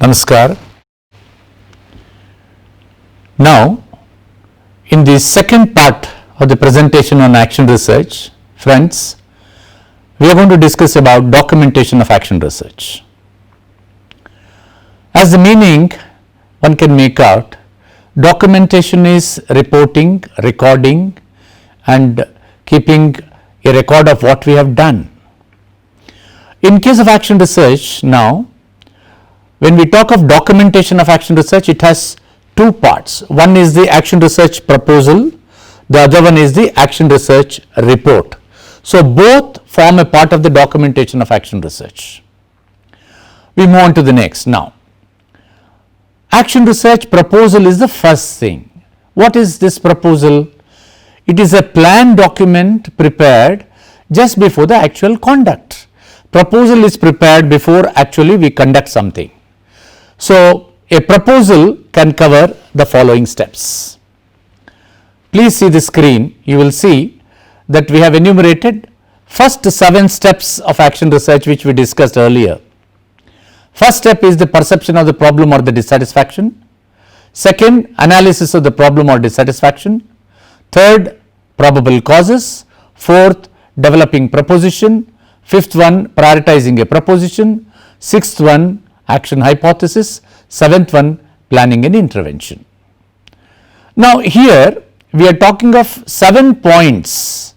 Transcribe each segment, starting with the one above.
Namaskar. Now, in the second part of the presentation on action research, friends, we are going to discuss about documentation of action research. As the meaning one can make out, documentation is reporting, recording and keeping a record of what we have done. In case of action research now, when we talk of documentation of action research, it has two parts. One is the action research proposal, the other one is the action research report. So, both form a part of the documentation of action research. We move on to the next now. Action research proposal is the first thing. What is this proposal? It is a plan document prepared just before the actual conduct. Proposal is prepared before actually we conduct something. So, a proposal can cover the following steps. Please see the screen. You will see that we have enumerated first 7 steps of action research which we discussed earlier. First step is the perception of the problem or the dissatisfaction. Second, analysis of the problem or dissatisfaction. Third, probable causes. Fourth, developing proposition. Fifth one, prioritizing a proposition. Sixth one, action hypothesis. Seventh one, planning and intervention. Now, here we are talking of 7 points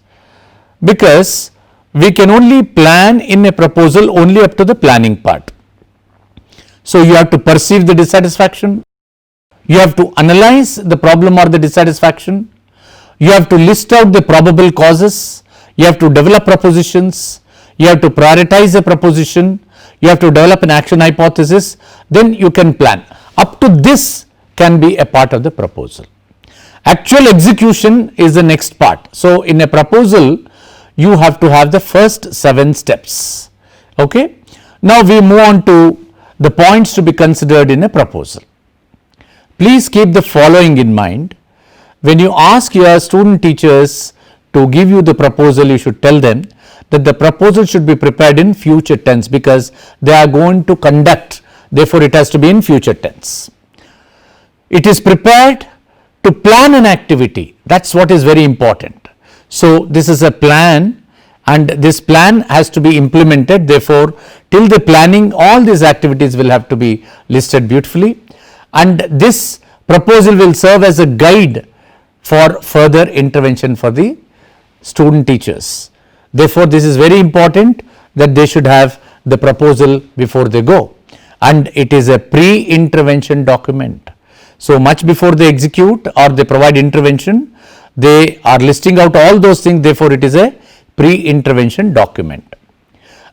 because we can only plan in a proposal only up to the planning part. So, you have to perceive the dissatisfaction, you have to analyze the problem or the dissatisfaction, you have to list out the probable causes, you have to develop propositions, you have to prioritize a proposition, you have to develop an action hypothesis, then you can plan. Up to this can be a part of the proposal. Actual execution is the next part. So, in a proposal, you have to have the first 7 steps. Okay? Now, we move on to the points to be considered in a proposal. Please keep the following in mind. When you ask your student teachers to give you the proposal, you should tell them that the proposal should be prepared in future tense because they are going to conduct, therefore it has to be in future tense. It is prepared to plan an activity, that is what is very important. So, this is a plan and this plan has to be implemented, therefore till the planning all these activities will have to be listed beautifully, and this proposal will serve as a guide for further intervention for the student teachers. Therefore, this is very important that they should have the proposal before they go, and it is a pre-intervention document. So, much before they execute or they provide intervention, they are listing out all those things, therefore, it is a pre-intervention document.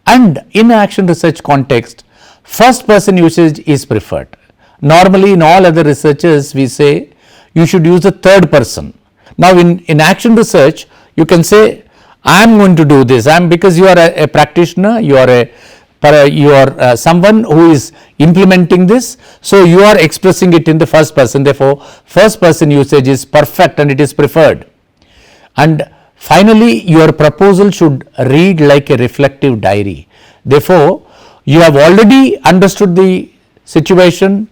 And in action research context, first person usage is preferred. Normally, in all other researches, we say you should use the third person. Now, in action research, you can say, I am going to do this, because you are a practitioner, you are someone who is implementing this, so you are expressing it in the first person, therefore first person usage is perfect and it is preferred. And finally, your proposal should read like a reflective diary. Therefore, you have already understood the situation.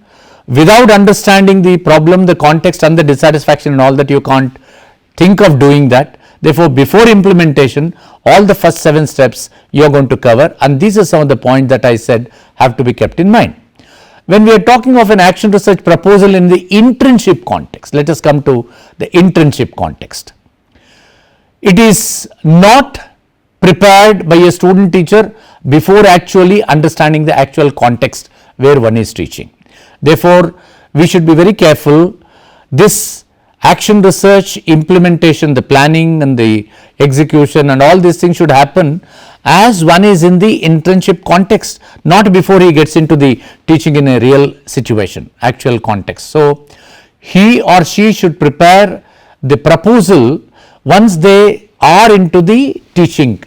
Without understanding the problem, the context and the dissatisfaction and all that, you can't think of doing that. Therefore, before implementation, all the first 7 steps you are going to cover, and these are some of the points that I said have to be kept in mind. When we are talking of an action research proposal in the internship context, let us come to the internship context. It is not prepared by a student teacher before actually understanding the actual context where one is teaching. Therefore, we should be very careful. This action research implementation, the planning and the execution and all these things should happen as one is in the internship context, not before he gets into the teaching in a real situation, actual context. So, he or she should prepare the proposal once they are into the teaching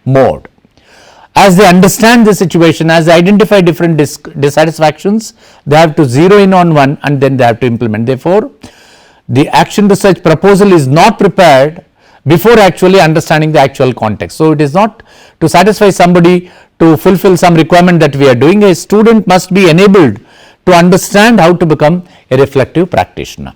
mode. As they understand the situation, as they identify different dissatisfactions, they have to zero in on one and then they have to implement. Therefore, the action research proposal is not prepared before actually understanding the actual context. So, it is not to satisfy somebody to fulfill some requirement that we are doing. A student must be enabled to understand how to become a reflective practitioner.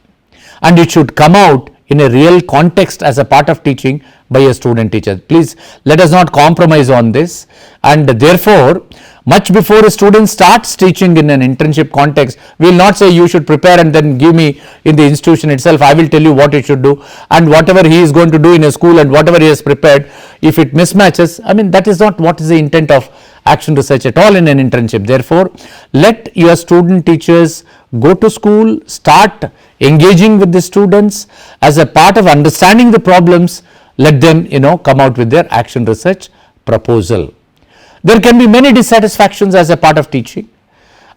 And it should come out in a real context as a part of teaching by a student teacher. Please let us not compromise on this, and therefore much before a student starts teaching in an internship context, we will not say you should prepare and then give me in the institution itself, I will tell you what you should do, and whatever he is going to do in a school and whatever he has prepared, if it mismatches, I mean, that is not what is the intent of action research at all in an internship. Therefore, let your student teachers go to school, start engaging with the students as a part of understanding the problems. Let them come out with their action research proposal. There can be many dissatisfactions as a part of teaching,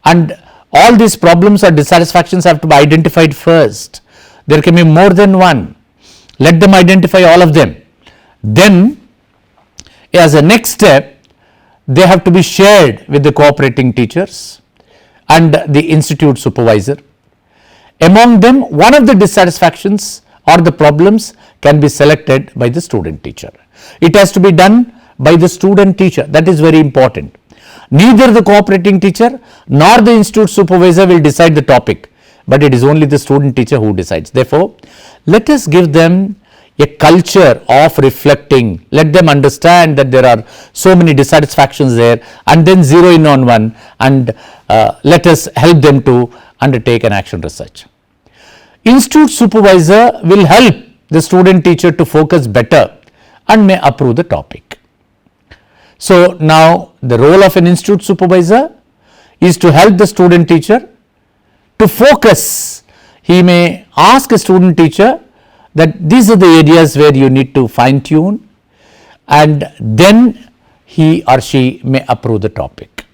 and all these problems or dissatisfactions have to be identified first. There can be more than one. Let them identify all of them. Then, as a next step, they have to be shared with the cooperating teachers and the institute supervisor. Among them, one of the dissatisfactions or the problems can be selected by the student teacher. It has to be done by the student teacher. That is very important. Neither the cooperating teacher nor the institute supervisor will decide the topic, but it is only the student teacher who decides. Therefore, let us give them a culture of reflecting. Let them understand that there are so many dissatisfactions there, and then zero in on one, and let us help them to undertake an action research. Institute supervisor will help the student teacher to focus better and may approve the topic. So now the role of an institute supervisor is to help the student teacher to focus. He may ask a student teacher that these are the areas where you need to fine tune, and then he or she may approve the topic.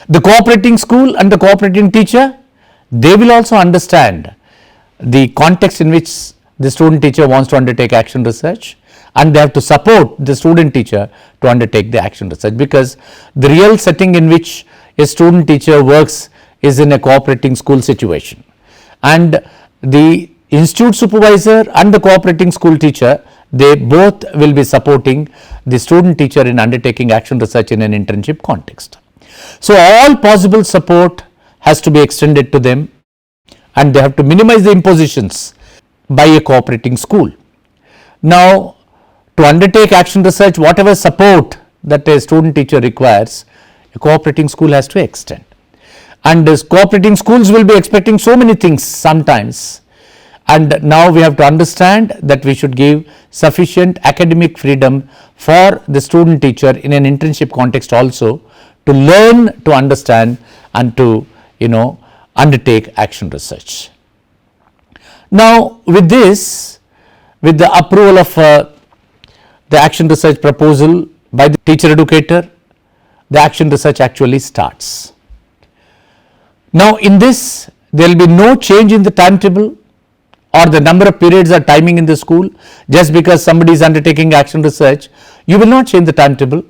The cooperating school and the cooperating teacher, they will also understand the context in which the student teacher wants to undertake action research, and they have to support the student teacher to undertake the action research, because the real setting in which a student teacher works is in a cooperating school situation, and the institute supervisor and the cooperating school teacher, they both will be supporting the student teacher in undertaking action research in an internship context. So all possible support has to be extended to them, and they have to minimize the impositions by a cooperating school. Now, to undertake action research, whatever support that a student teacher requires, a cooperating school has to extend. And these cooperating schools will be expecting so many things sometimes. And now we have to understand that we should give sufficient academic freedom for the student teacher in an internship context also to learn, to understand, and to undertake action research. Now with this, with the approval of the action research proposal by the teacher educator, the action research actually starts. Now in this, there will be no change in the timetable or the number of periods or timing in the school. Just because somebody is undertaking action research, you will not change the timetable,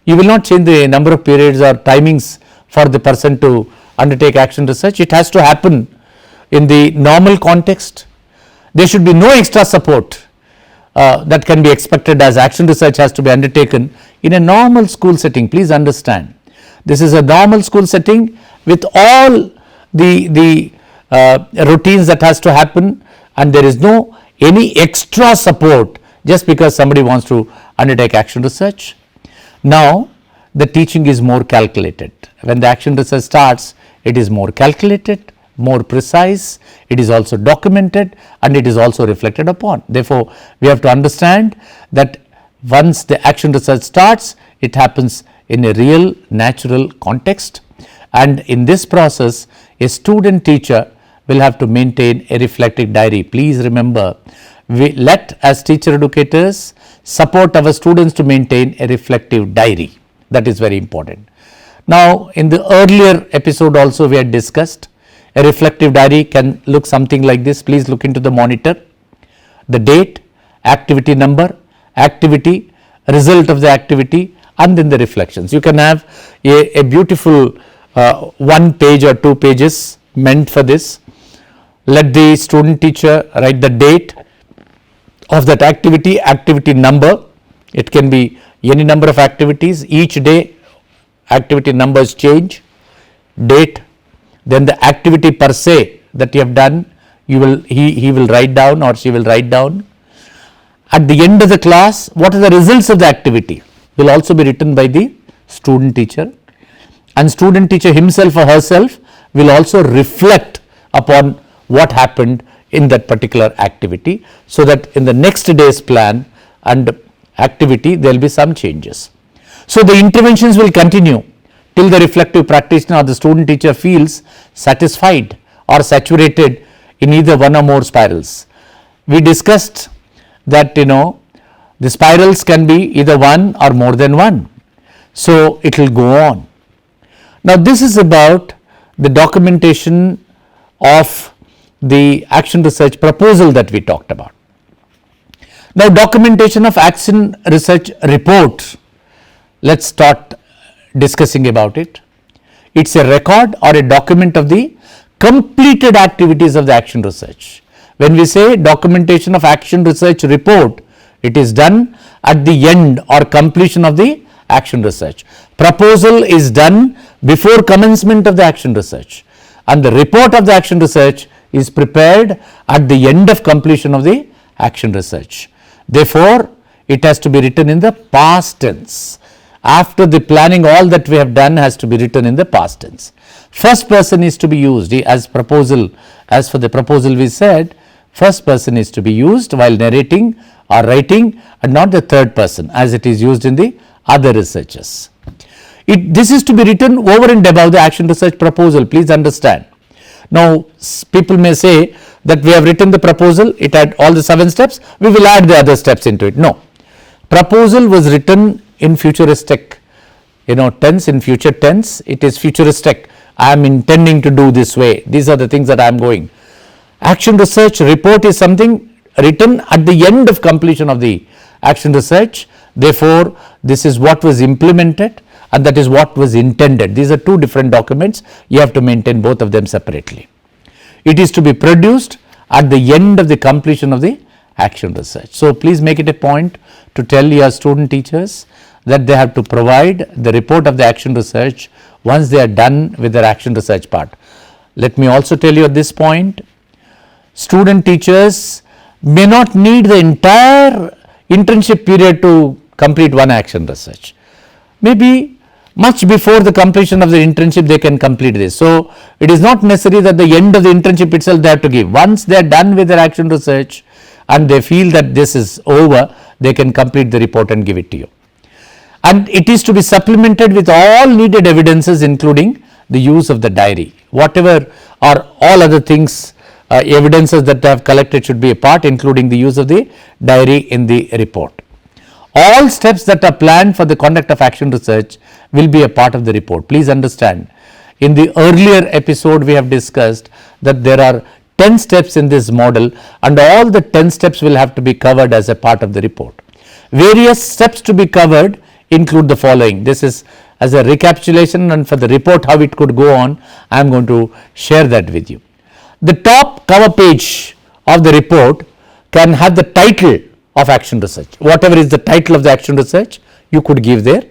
you will not change the number of periods or timings for the person to undertake action research. It has to happen in the normal context. There should be no extra support that can be expected, as action research has to be undertaken in a normal school setting. Please understand, this is a normal school setting with all the routines that has to happen, and there is no any extra support just because somebody wants to undertake action research. Now the teaching is more calculated. When the action research starts, it is more calculated, more precise, it is also documented, and it is also reflected upon. Therefore, we have to understand that once the action research starts, it happens in a real natural context, and in this process a student teacher will have to maintain a reflective diary. Please remember, we let as teacher educators support our students to maintain a reflective diary. That is very important. Now in the earlier episode also we had discussed a reflective diary can look something like this. Please look into the monitor. The date, activity number, activity, result of the activity, and then the reflections. You can have a beautiful 1 page or 2 pages meant for this. Let the student teacher write the date of that activity, activity number. It can be any number of activities. Each day activity numbers change. Date, then the activity per se that you have done, he will write down or she will write down. At the end of the class, what are the results of the activity will also be written by the student teacher, and student teacher himself or herself will also reflect upon what happened in that particular activity, so that in the next day's plan and activity there will be some changes. So the interventions will continue till the reflective practitioner or the student teacher feels satisfied or saturated in either one or more spirals. We discussed that the spirals can be either one or more than one, so it will go on. Now this is about the documentation of the action research proposal that we talked about. Now documentation of action research report, let's start discussing about it. It's a record or a document of the completed activities of the action research. When we say documentation of action research report, it is done at the end or completion of the action research. Proposal is done before commencement of the action research, and the report of the action research is prepared at the end of completion of the action research. Therefore, it has to be written in the past tense. After the planning, all that we have done has to be written in the past tense. First person is to be used as proposal. As for the proposal, we said first person is to be used while narrating or writing, and not the third person as it is used in the other researches. This is to be written over and above the action research proposal. Please understand. Now people may say that we have written the proposal, it had all the 7 steps, we will add the other steps into it. No, proposal was written in futuristic tense, in future tense. It is futuristic. I am intending to do this way, these are the things that I am going. Action research report is something written at the end of completion of the action research. Therefore, this is what was implemented and that is what was intended. These are two different documents. You have to maintain both of them separately. It is to be produced at the end of the completion of the action research. So please make it a point to tell your student teachers that they have to provide the report of the action research once they are done with their action research part. Let me also tell you at this point, student teachers may not need the entire internship period to complete one action research. Maybe much before the completion of the internship they can complete this. So it is not necessary that the end of the internship itself they have to give. Once they are done with their action research and they feel that this is over, they can complete the report and give it to you. And it is to be supplemented with all needed evidences, including the use of the diary. Whatever or all other things, evidences that I have collected should be a part, including the use of the diary in the report. All steps that are planned for the conduct of action research will be a part of the report. Please understand, in the earlier episode we have discussed that there are 10 steps in this model, and all the 10 steps will have to be covered as a part of the report. Various steps to be covered include the following. This is as a recapitulation, and for the report how it could go on, I am going to share that with you. The top cover page of the report can have the title of action research. Whatever is the title of the action research, you could give there.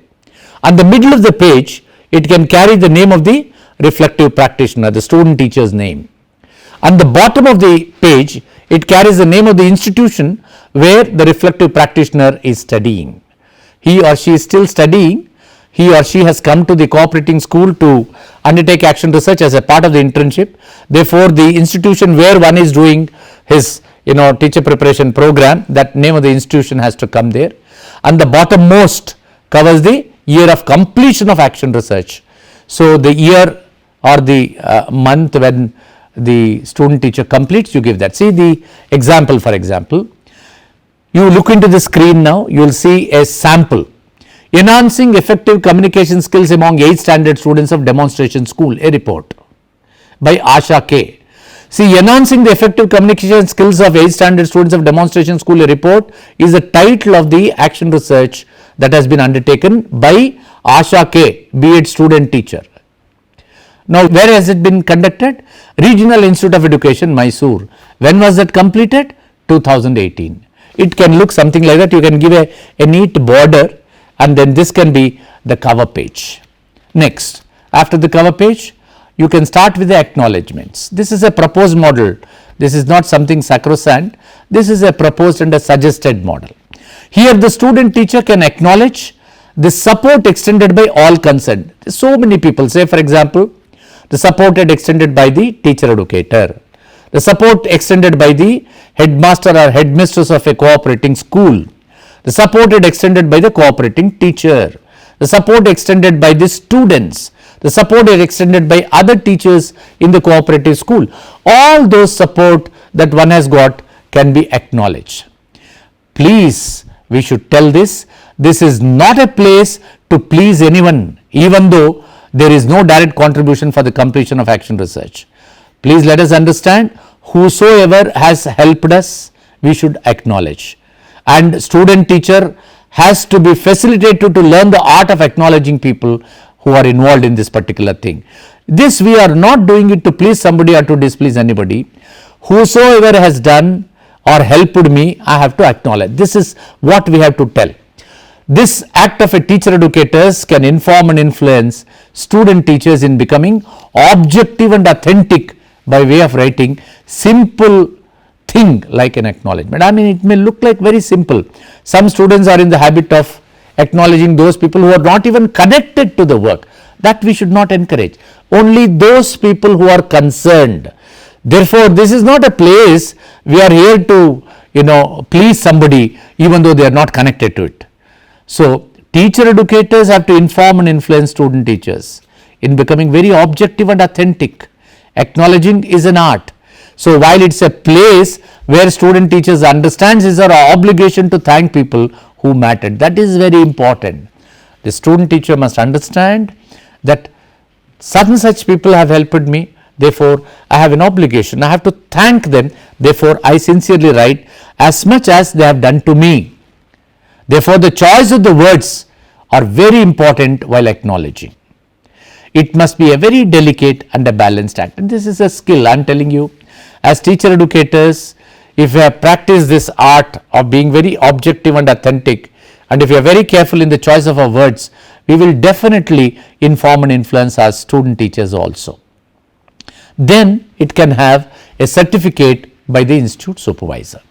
And the middle of the page, it can carry the name of the reflective practitioner, the student teacher's name. And the bottom of the page, it carries the name of the institution where the reflective practitioner is studying. He or she is still studying. He or she has come to the cooperating school to undertake action research as a part of the internship. Therefore, the institution where one is doing his teacher preparation program, that name of the institution has to come there. And the bottommost covers the year of completion of action research. So the year or the month when the student teacher completes, you give that. See the example, for example, you look into the screen now, you will see a sample. Enhancing effective communication skills among 8th standard students of demonstration school, a report by Asha K. See, enhancing the effective communication skills of 8th standard students of demonstration school, a report is the title of the action research that has been undertaken by Asha K, B.Ed student teacher. Now, where has it been conducted? Regional Institute of Education, Mysore. When was that completed? 2018. It can look something like that. You can give a neat border, and then this can be the cover page. Next, after the cover page, you can start with the acknowledgements. This is a proposed model. This is not something sacrosanct. This is a proposed and a suggested model. Here the student teacher can acknowledge the support extended by all concerned. So many people, say for example, the support extended by the teacher educator, the support extended by the headmaster or headmistress of a cooperating school, the support extended by the cooperating teacher, the support extended by the students, the support extended by other teachers in the cooperative school. All those support that one has got can be acknowledged. Please, we should tell this. This is not a place to please anyone, even though there is no direct contribution for the completion of action research. Please let us understand, whosoever has helped us, we should acknowledge. And student teacher has to be facilitated to learn the art of acknowledging people who are involved in this particular thing. This we are not doing it to please somebody or to displease anybody. Whosoever has done or helped me, I have to acknowledge. This is what we have to tell. This act of a teacher educators can inform and influence student teachers in becoming objective and authentic by way of writing simple thing like an acknowledgement. I mean, it may look like very simple. Some students are in the habit of acknowledging those people who are not even connected to the work. That we should not encourage. Only those people who are concerned. Therefore, this is not a place we are here to, please somebody even though they are not connected to it. So, teacher educators have to inform and influence student teachers in becoming very objective and authentic. Acknowledging is an art. So, while it is a place where student teachers understands is our obligation to thank people who mattered. That is very important. The student teacher must understand that such people have helped me, therefore I have an obligation. I have to thank them, therefore I sincerely write as much as they have done to me. Therefore, the choice of the words are very important while acknowledging. It must be a very delicate and a balanced act, and this is a skill. I am telling you, as teacher educators, if we have practiced this art of being very objective and authentic, and if we are very careful in the choice of our words, we will definitely inform and influence our student teachers also. Then it can have a certificate by the institute supervisor.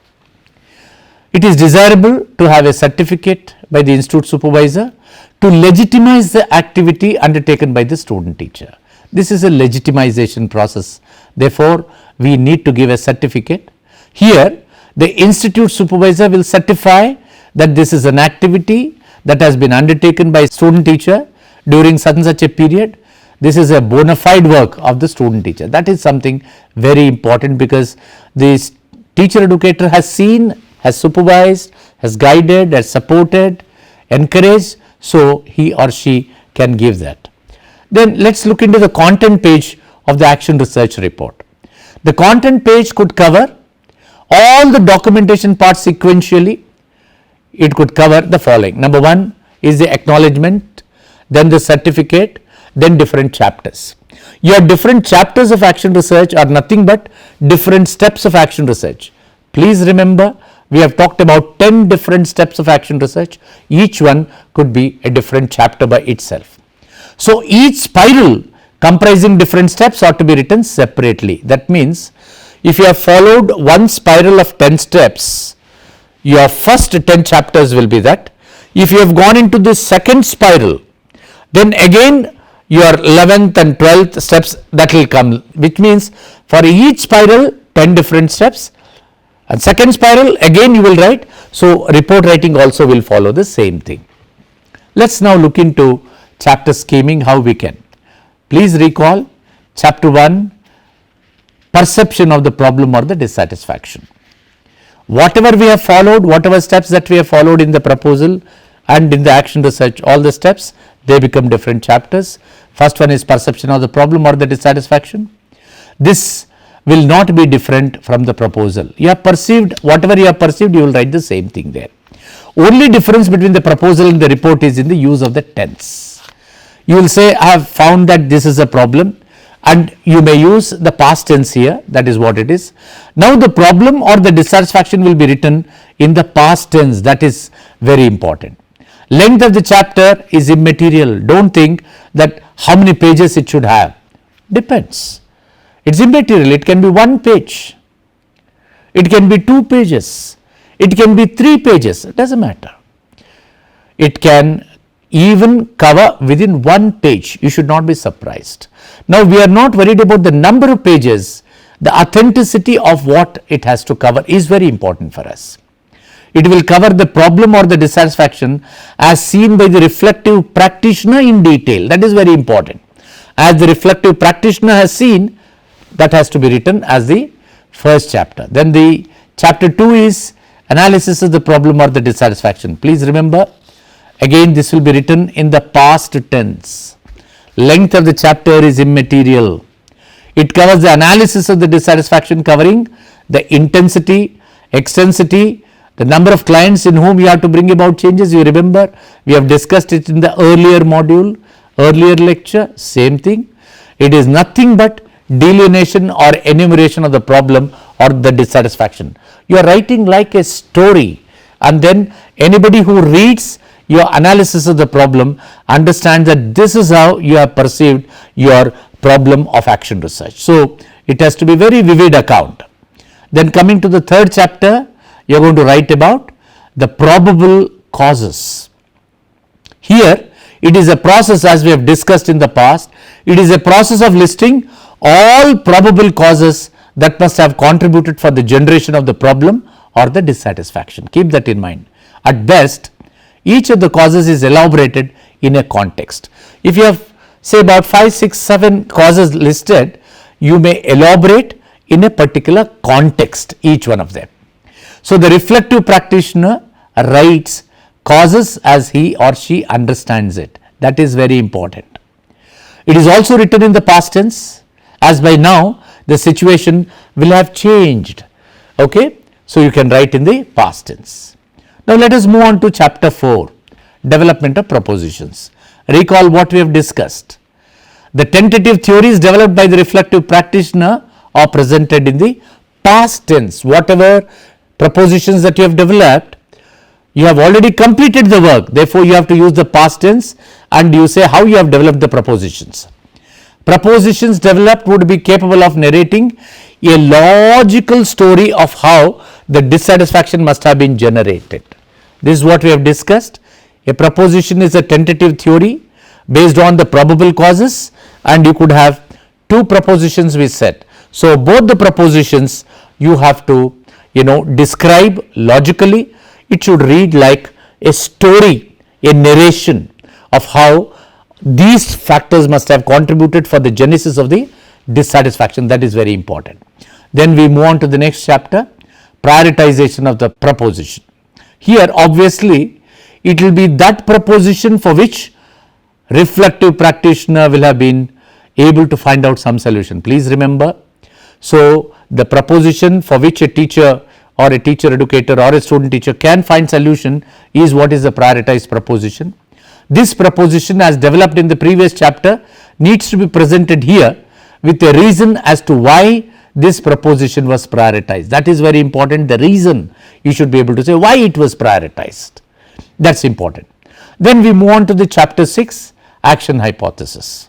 It is desirable to have a certificate by the institute supervisor to legitimize the activity undertaken by the student teacher. This is a legitimization process. Therefore, we need to give a certificate. Here, the institute supervisor will certify that this is an activity that has been undertaken by student teacher during such and such a period. This is a bona fide work of the student teacher. That is something very important, because the teacher educator has seen, has supervised, has guided, has supported, encouraged, so he or she can give that. Then let us look into the content page of the action research report. The content page could cover all the documentation parts sequentially. It could cover the following. Number one is the acknowledgement, then the certificate, then different chapters. Your different chapters of action research are nothing but different steps of action research. Please remember, we have talked about 10 different steps of action research. Each one could be a different chapter by itself. So, each spiral comprising different steps ought to be written separately. That means, if you have followed one spiral of 10 steps, your first 10 chapters will be that. If you have gone into the second spiral, then again your 11th and 12th steps that will come, which means for each spiral 10 different steps, and second spiral again you will write. So, report writing also will follow the same thing. Let us now look into chapter scheming, how we can. Please recall chapter 1, perception of the problem or the dissatisfaction. Whatever we have followed, whatever steps that we have followed in the proposal and in the action research, all the steps, they become different chapters. First one is perception of the problem or the dissatisfaction. This will not be different from the proposal. You have perceived, whatever you have perceived, you will write the same thing there. Only difference between the proposal and the report is in the use of the tense. You will say, I have found that this is a problem, and you may use the past tense here, that is what it is. Now, the problem or the dissatisfaction will be written in the past tense, that is very important. Length of the chapter is immaterial. Don't think that how many pages it should have. Depends. It's immaterial. It can be 1 page. It can be 2 pages. It can be 3 pages. It doesn't matter. It can even cover within 1 page. You should not be surprised. Now, we are not worried about the number of pages. The authenticity of what it has to cover is very important for us. It will cover the problem or the dissatisfaction as seen by the reflective practitioner in detail. That is very important. As the reflective practitioner has seen, that has to be written as the first chapter. Then the chapter 2 is analysis of the problem or the dissatisfaction. Please remember, again this will be written in the past tense. Length of the chapter is immaterial. It covers the analysis of the dissatisfaction, covering the intensity, extensity, the number of clients in whom you have to bring about changes. You remember, we have discussed it in the earlier module, earlier lecture, same thing. It is nothing but delineation or enumeration of the problem or the dissatisfaction. You are writing like a story, and then anybody who reads your analysis of the problem understands that this is how you have perceived your problem of action research. So, it has to be very vivid account. Then coming to the third chapter, you are going to write about the probable causes. Here, it is a process, as we have discussed in the past, it is a process of listing all probable causes that must have contributed for the generation of the problem or the dissatisfaction. Keep that in mind. At best, each of the causes is elaborated in a context. If you have say about 5, 6, 7 causes listed, you may elaborate in a particular context each one of them. So, the reflective practitioner writes causes as he or she understands it. That is very important. It is also written in the past tense, as by now the situation will have changed. Okay? So, you can write in the past tense. Now, let us move on to chapter 4, development of propositions. Recall what we have discussed. The tentative theories developed by the reflective practitioner are presented in the past tense. Whatever propositions that you have developed, you have already completed the work. Therefore, you have to use the past tense and you say how you have developed the propositions. Propositions developed would be capable of narrating a logical story of how the dissatisfaction must have been generated. This is what we have discussed. A proposition is a tentative theory based on the probable causes, and you could have 2 propositions we said. So, both the propositions you have to describe logically. It should read like a story, a narration of how these factors must have contributed for the genesis of the dissatisfaction. That is very important. Then we move on to the next chapter, prioritization of the proposition. Here obviously it will be that proposition for which reflective practitioner will have been able to find out some solution. Please remember, so the proposition for which a teacher or a teacher educator or a student teacher can find solution is what is the prioritized proposition. This proposition, as developed in the previous chapter, needs to be presented here with a reason as to why this proposition was prioritized. That is very important. The reason, you should be able to say why it was prioritized. That's important. Then we move on to the chapter 6, action hypothesis.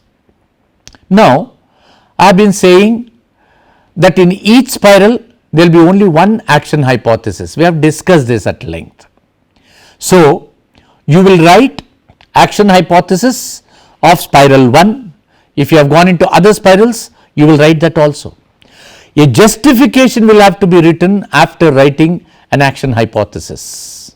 Now, I have been saying that in each spiral there will be only one action hypothesis. We have discussed this at length. So, you will write action hypothesis of spiral 1. If you have gone into other spirals, you will write that also. A justification will have to be written after writing an action hypothesis.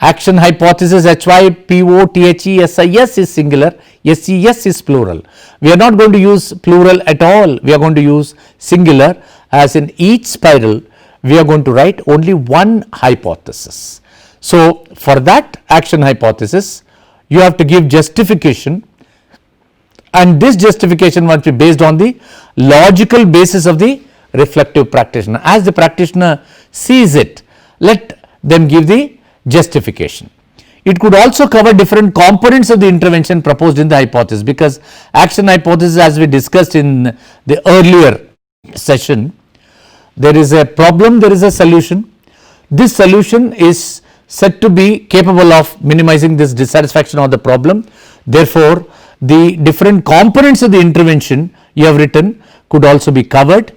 Action hypothesis HYPOTHESIS is singular, SES is plural. We are not going to use plural at all. We are going to use singular, as in each spiral we are going to write only one hypothesis. So, for that action hypothesis you have to give justification, and this justification must be based on the logical basis of the reflective practitioner. As the practitioner sees it, let them give the justification. It could also cover different components of the intervention proposed in the hypothesis, because action hypothesis, as we discussed in the earlier session, there is a problem, there is a solution. This solution is said to be capable of minimizing this dissatisfaction or the problem. Therefore, the different components of the intervention you have written could also be covered,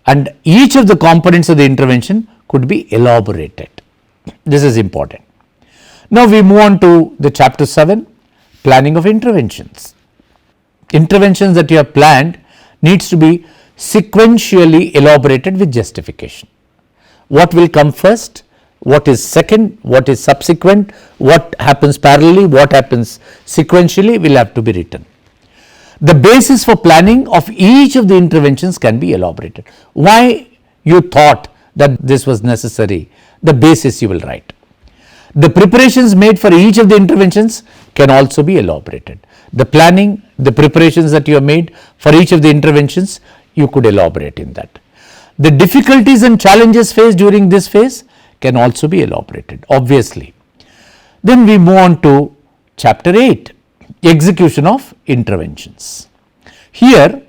and each of the components of the intervention could be elaborated. This is important. Now we move on to the chapter 7, planning of interventions. Interventions that you have planned needs to be sequentially elaborated with justification. What will come first, what is second, what is subsequent, what happens parallelly, what happens sequentially will have to be written. The basis for planning of each of the interventions can be elaborated. Why you thought that this was necessary, the basis you will write. The preparations made for each of the interventions can also be elaborated. The planning, the preparations that you have made for each of the interventions, you could elaborate in that. The difficulties and challenges faced during this phase can also be elaborated, obviously. Then we move on to chapter 8, execution of interventions. Here,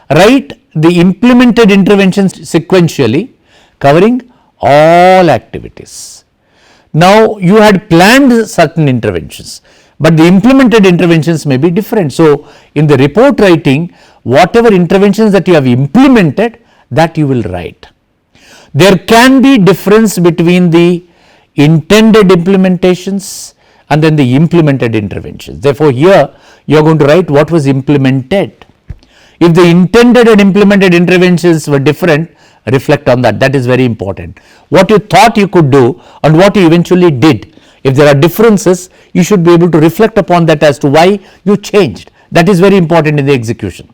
write the implemented interventions sequentially, covering all activities. Now, you had planned certain interventions, but the implemented interventions may be different. So, in the report writing, whatever interventions that you have implemented, that you will write. There can be difference between the intended implementations and then the implemented interventions. Therefore, here you are going to write what was implemented. If the intended and implemented interventions were different, reflect on that. That is very important. What you thought you could do and what you eventually did. If there are differences, you should be able to reflect upon that as to why you changed. That is very important in the execution.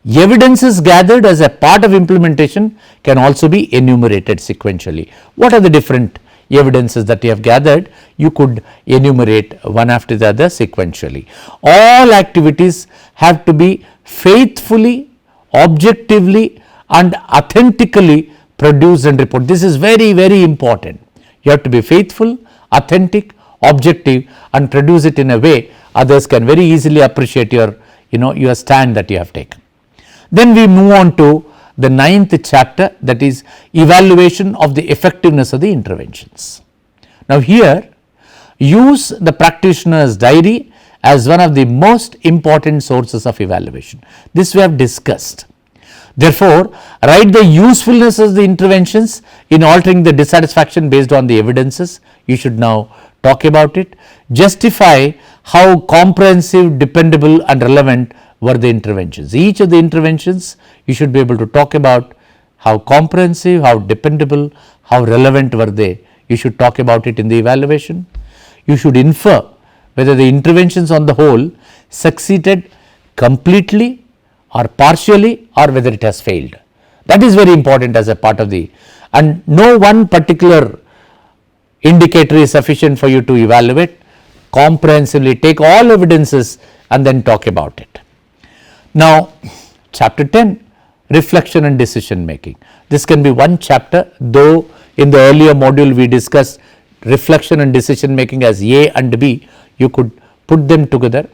Evidences gathered as a part of implementation can also be enumerated sequentially. What are the different evidences that you have gathered? You could enumerate one after the other sequentially. All activities have to be faithfully, objectively and authentically produced and reported. This is very, very important. You have to be faithful, authentic, objective and produce it in a way others can very easily appreciate your stand that you have taken. Then we move on to the 9th chapter, that is evaluation of the effectiveness of the interventions. Now here, use the practitioner's diary as one of the most important sources of evaluation. This we have discussed. Therefore, write the usefulness of the interventions in altering the dissatisfaction based on the evidences. You should now talk about it. Justify how comprehensive, dependable and relevant were the interventions. Each of the interventions you should be able to talk about how comprehensive, how dependable, how relevant were they. You should talk about it in the evaluation. You should infer whether the interventions on the whole succeeded completely or partially or whether it has failed. That is very important as a part of the, and no one particular indicator is sufficient for you to evaluate. Comprehensively take all evidences and then talk about it. Now, chapter 10, reflection and decision making. This can be one chapter, though in the earlier module we discussed reflection and decision making as A and B. You could put them together.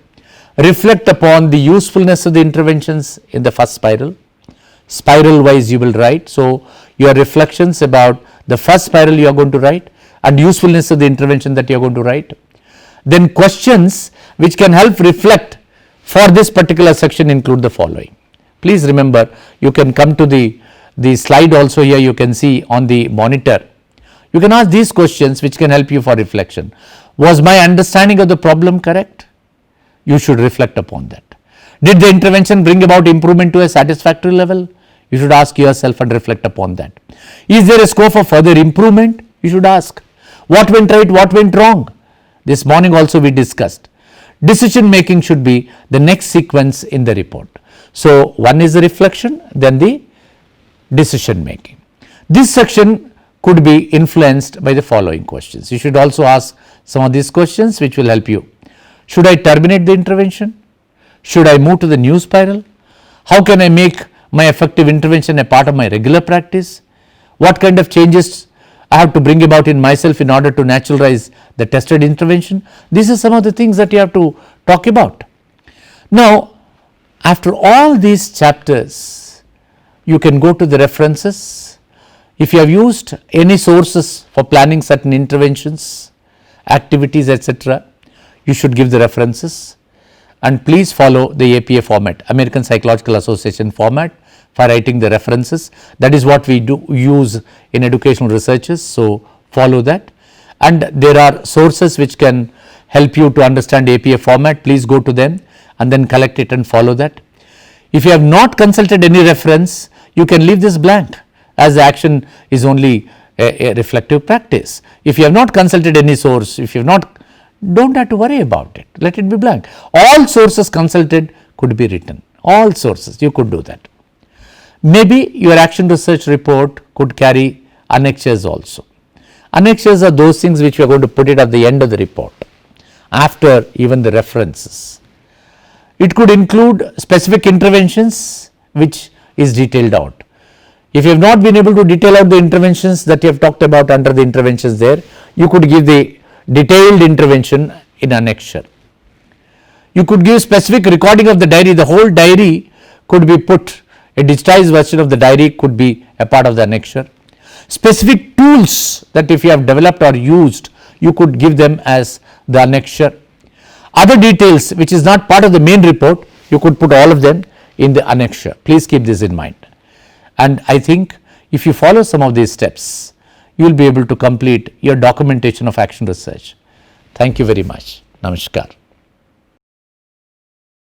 Reflect upon the usefulness of the interventions in the first spiral. Spiral wise you will write. So, your reflections about the first spiral you are going to write and usefulness of the intervention that you are going to write. Then questions which can help reflect for this particular section include the following. Please remember, you can come to the slide also here, you can see on the monitor. You can ask these questions which can help you for reflection. Was my understanding of the problem correct? You should reflect upon that. Did the intervention bring about improvement to a satisfactory level? You should ask yourself and reflect upon that. Is there a scope for further improvement? You should ask. What went right, what went wrong? This morning also we discussed. Decision making should be the next sequence in the report. So, one is the reflection, then the decision making. This section could be influenced by the following questions. You should also ask some of these questions which will help you. Should I terminate the intervention? Should I move to the new spiral? How can I make my effective intervention a part of my regular practice? What kind of changes I have to bring about in myself in order to naturalize the tested intervention? These are some of the things that you have to talk about. Now, after all these chapters, you can go to the references. If you have used any sources for planning certain interventions, activities, etc., you should give the references. and please follow the APA format, American Psychological Association format, for writing the references. That is what we do use in educational researches, so follow that. And there are sources which can help you to understand APA format. Please go to them and then collect it and follow that. If you have not consulted any reference, you can leave this blank, as the action is only a reflective practice. If you have not consulted any source, if you have not, don't have to worry about it, let it be blank. All sources consulted could be written, all sources, you could do that. Maybe your action research report could carry annexures also. Annexures are those things which you are going to put it at the end of the report, after even the references. It could include specific interventions which is detailed out. If you have not been able to detail out the interventions that you have talked about under the interventions there, you could give the detailed intervention in annexure. You could give specific recording of the diary, the whole diary could be put, a digitized version of the diary could be a part of the annexure. Specific tools that if you have developed or used, you could give them as the annexure. Other details which is not part of the main report, you could put all of them in the annexure. Please keep this in mind. And I think if you follow some of these steps, you will be able to complete your documentation of action research. Thank you very much. Namaskar.